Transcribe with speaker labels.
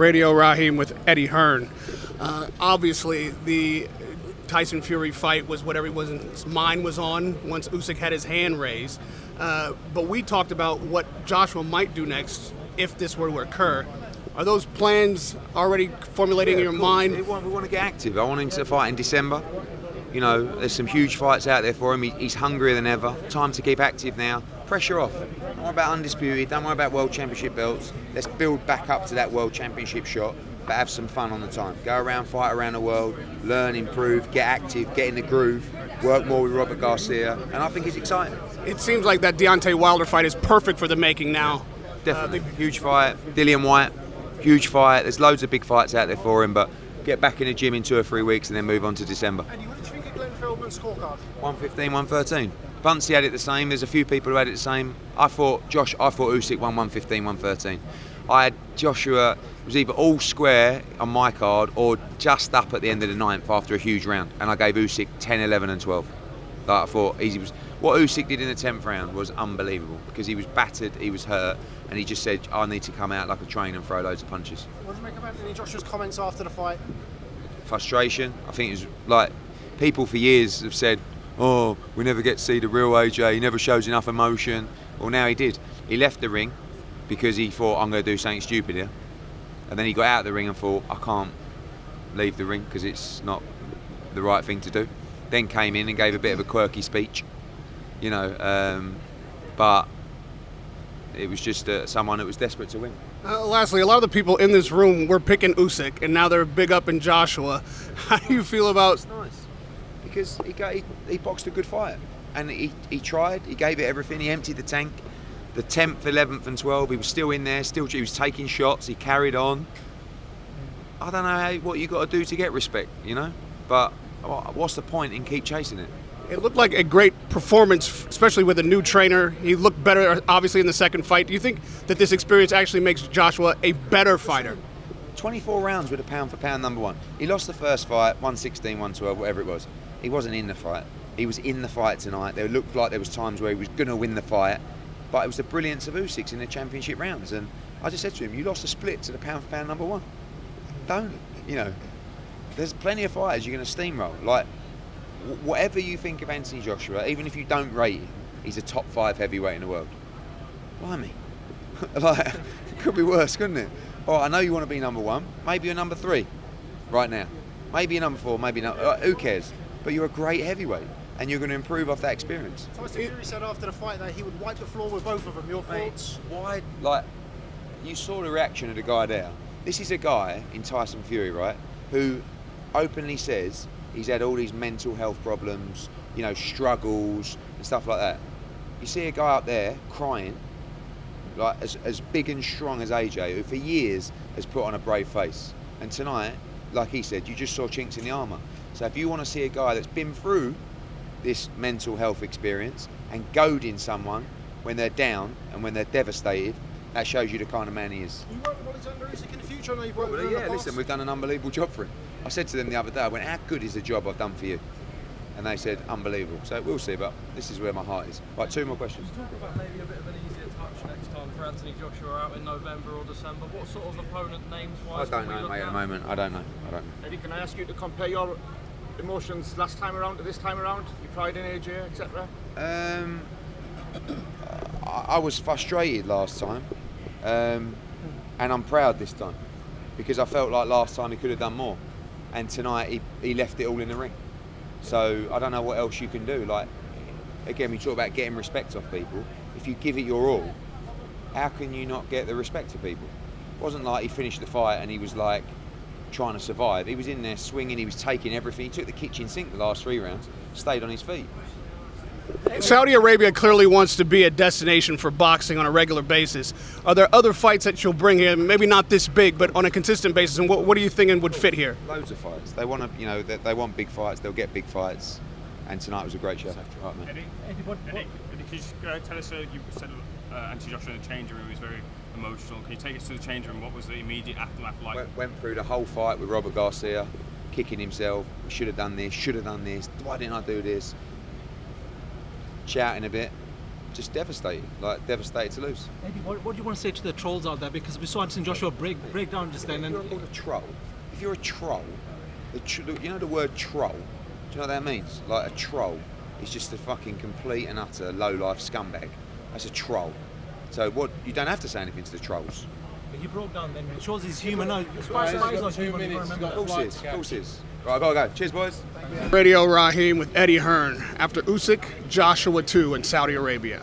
Speaker 1: Radio Raheem with Eddie Hearn. Obviously, the Tyson Fury fight was what everyone's mind was on once Usyk had his hand raised. But we talked about what Joshua might do next if this were to occur. Are those plans already formulating in your mind?
Speaker 2: We want to get active. I want him to fight in December. You know, there's some huge fights out there for him. He's hungrier than ever. Time to keep active now. Pressure off. Don't worry about undisputed. Don't worry about world championship belts. Let's build back up to that world championship shot, but have some fun on the time. Go around, fight around the world, learn, improve, get active, get in the groove, work more with Robert Garcia, and I think it's exciting.
Speaker 1: It seems like that Deontay Wilder fight is perfect for the making now.
Speaker 2: Definitely. Huge fight. Dillian White, huge fight. There's loads of big fights out there for him, but get back in the gym in 2 or 3 weeks and then move on to December.
Speaker 3: Eddie, what did you think of Glenn Feldman's scorecard?
Speaker 2: 115, 113. Buncey had it the same. There's a few people who had it the same. I thought Usyk won 115, 113. I had Joshua, it was either all square on my card or just up at the end of the ninth after a huge round. And I gave Usyk 10, 11 and 12. Like I thought, what Usyk did in the 10th round was unbelievable because he was battered, he was hurt, and he just said, I need to come out like a train and throw loads of punches.
Speaker 3: What did you make of Anthony Joshua's comments after the fight?
Speaker 2: Frustration. I think it was like, people for years have said, oh, we never get to see the real AJ, he never shows enough emotion. Well, now he did. He left the ring because he thought, I'm going to do something stupid here. And then he got out of the ring and thought, I can't leave the ring because it's not the right thing to do. Then came in and gave a bit of a quirky speech, you know, but it was just someone that was desperate to win.
Speaker 1: Lastly, a lot of the people in this room were picking Usyk, and now they're big up in Joshua. How do you feel about...
Speaker 2: It's nice. Because he boxed a good fight, and he tried, he gave it everything, he emptied the tank. The 10th, 11th and 12th, he was still in there, he was taking shots, he carried on. I don't know what you got to do to get respect, you know, but what's the point in keep chasing it?
Speaker 1: It looked like a great performance, especially with a new trainer. He looked better, obviously, in the second fight. Do you think that this experience actually makes Joshua a better fighter?
Speaker 2: 24 rounds with a pound-for-pound number one. He lost the first fight, 116, 112, whatever it was. He wasn't in the fight. He was in the fight tonight. There looked like there was times where he was going to win the fight, but it was the brilliance of Usyk in the championship rounds. And I just said to him, you lost a split to the pound-for-pound number one. Don't, you know. There's plenty of fighters you're going to steamroll. Like, whatever you think of Anthony Joshua, even if you don't rate him, he's a top 5 heavyweight in the world. Blimey. Like, it could be worse, couldn't it? Oh, I know you want to be number 1. Maybe you're number 3 right now. Maybe you're number 4, maybe not. Who cares? But you're a great heavyweight, and you're going to improve off that experience.
Speaker 3: Tyson Fury said after the fight that he would wipe the floor with both of them. Your thoughts?
Speaker 2: Why? Like, you saw the reaction of the guy there. This is a guy in Tyson Fury, right, who openly says he's had all these mental health problems, you know, struggles and stuff like that. You see a guy up there crying, like as big and strong as AJ, who for years has put on a brave face. And tonight, like he said, you just saw chinks in the armour. So if you want to see a guy that's been through this mental health experience and goading someone when they're down and when they're devastated, that shows you the kind of man he is.
Speaker 3: You work with Alexander Usyk in the future? I know you've worked with him in the past.
Speaker 2: Listen, we've done an unbelievable job for him. I said to them the other day, I went, how good is the job I've done for you? And they said, unbelievable. So we'll see, but this is where my heart is. Right, 2 more questions.
Speaker 4: Talk about maybe a bit of an easier touch next time for Anthony Joshua out in November or December. What sort of opponent names-wise?
Speaker 2: I don't know, mate, at the moment. I don't know.
Speaker 5: Eddie, can I ask you to compare your emotions last time around to this time around? Your pride in AJ, etc.?
Speaker 2: I was frustrated last time, and I'm proud this time because I felt like last time he could have done more, and tonight he left it all in the ring. So I don't know what else you can do. Like, again, we talk about getting respect off people. If you give it your all, how can you not get the respect of people? It wasn't like he finished the fight and he was like trying to survive. He was in there swinging, he was taking everything. He took the kitchen sink the last 3 rounds, stayed on his feet.
Speaker 1: Saudi Arabia clearly wants to be a destination for boxing on a regular basis. Are there other fights that you'll bring here, maybe not this big, but on a consistent basis? And what are you thinking would fit here?
Speaker 2: Loads of fights. They want to, you know, they want big fights. They'll get big fights. And tonight was a great show. Right, man.
Speaker 6: Eddie, can you just tell us? You said Anthony Joshua in the changing room was very emotional. Can you take us to the changing room? What was the immediate aftermath like?
Speaker 2: Went through the whole fight with Robert Garcia, kicking himself. Should have done this. Should have done this. Why didn't I do this? Shouting a bit, just devastated, like devastated to lose.
Speaker 7: Eddie, what do you want to say to the trolls out there? Because we saw Anthony Joshua break down just then.
Speaker 2: If you're called a troll, if you're a troll, you know the word troll? Do you know what that means? Like a troll is just a fucking complete and utter low-life scumbag. That's a troll. So what? You don't have to say anything to the trolls.
Speaker 7: But he broke down then. It shows he's human. No, Spice is human. You gotta remember that.
Speaker 2: Of course it is. Right, I gotta go. Cheers, boys.
Speaker 1: Radio Raheem with Eddie Hearn after Usyk, Joshua 2 in Saudi Arabia.